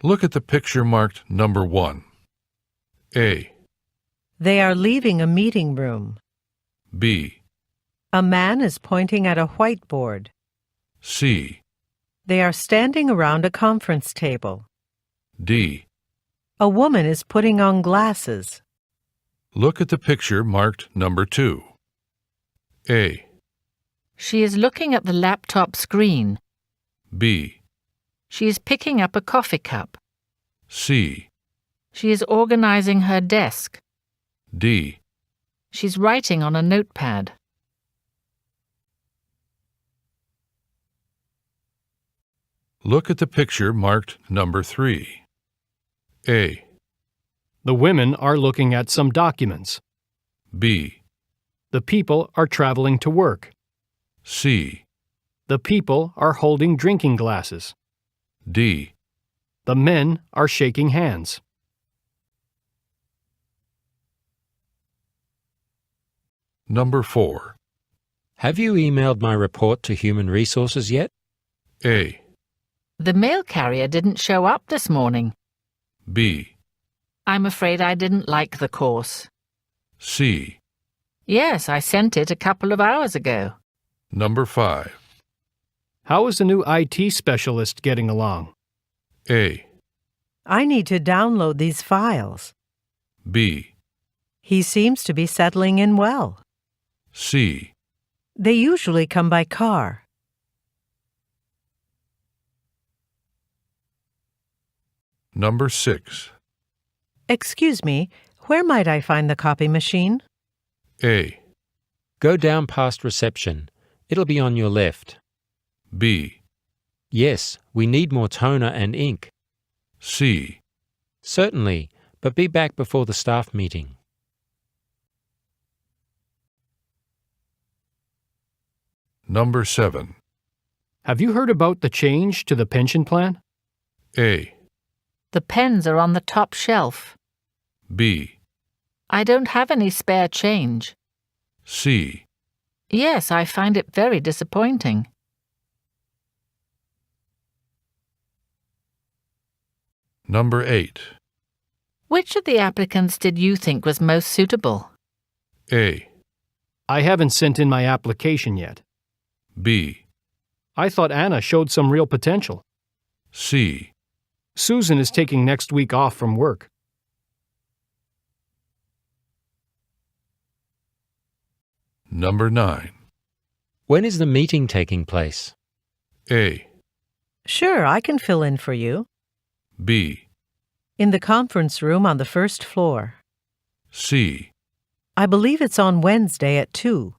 Look at the picture marked number 1. A. They are leaving a meeting room. B. A man is pointing at a whiteboard. C. They are standing around a conference table. D. A woman is putting on glasses. Look at the picture marked number 2. A. She is looking at the laptop screen. B. She is picking up a coffee cup. C. She is organizing her desk. D. She's writing on a notepad. Look at the picture marked number 3. A. The women are looking at some documents. B. The people are traveling to work. C. The people are holding drinking glasses. D. The men are shaking hands. Number 4. Have you emailed my report to Human Resources yet? A. The mail carrier didn't show up this morning. B. I'm afraid I didn't like the course. C. Yes, I sent it a couple of hours ago. Number 5. How is the new IT specialist getting along? A. I need to download these files. B. He seems to be settling in well. C. They usually come by car. Number 6. Excuse me, where might I find the copy machine? A. Go down past reception. It'll be on your left. B. Yes, we need more toner and ink. C. Certainly, but be back before the staff meeting. Number 7. Have you heard about the change to the pension plan? A. The pens are on the top shelf. B. I don't have any spare change. C. Yes, I find it very disappointing. Number 8. Which of the applicants did you think was most suitable? A. I haven't sent in my application yet. B. I thought Anna showed some real potential. C. Susan is taking next week off from work. Number 9. When is the meeting taking place? A. Sure, I can fill in for you. B. In the conference room on the first floor. C. I believe it's on Wednesday at 2.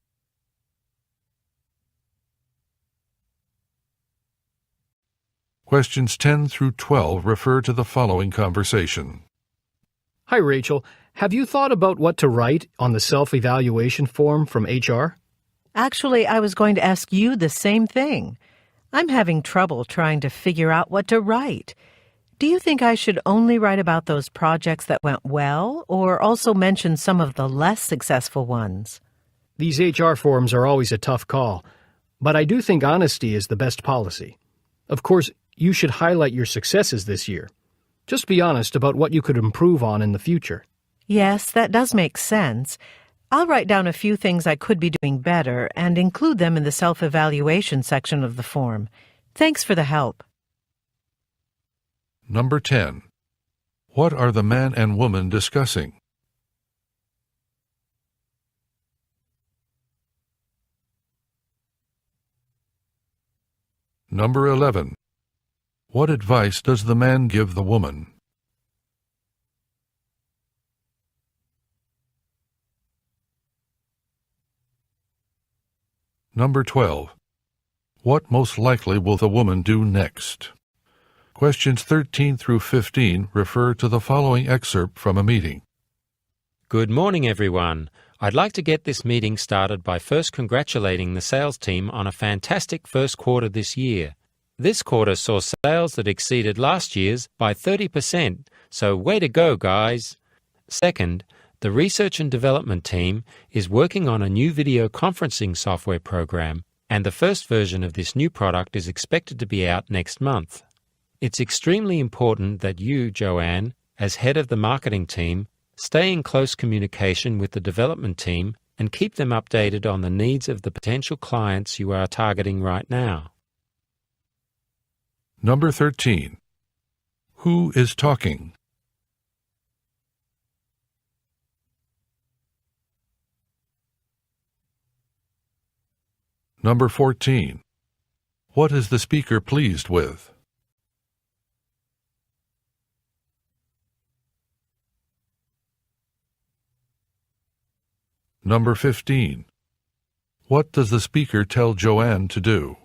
Questions 10 through 12 refer to the following conversation. Hi, Rachel. Have you thought about what to write on the self-evaluation form from HR? Actually, I was going to ask you the same thing. I'm having trouble trying to figure out what to write. Do you think I should only write about those projects that went well, or also mention some of the less successful ones? These HR forms are always a tough call, but I do think honesty is the best policy. Of course, you should highlight your successes this year. Just be honest about what you could improve on in the future. Yes, that does make sense. I'll write down a few things I could be doing better and include them in the self-evaluation section of the form. Thanks for the help. Number 10. What are the man and woman discussing? Number 11. What advice does the man give the woman? Number 12. What most likely will the woman do next? Questions 13 through 15 refer to the following excerpt from a meeting. Good morning, everyone. I'd like to get this meeting started by first congratulating the sales team on a fantastic first quarter this year. This quarter saw sales that exceeded last year's by 30%, so way to go, guys. Second, the research and development team is working on a new video conferencing software program, and the first version of this new product is expected to be out next month. It's extremely important that you, Joanne, as head of the marketing team, stay in close communication with the development team and keep them updated on the needs of the potential clients you are targeting right now. Number 13. Who is talking? Number 14. What is the speaker pleased with? Number 15. What does the speaker tell Joanne to do?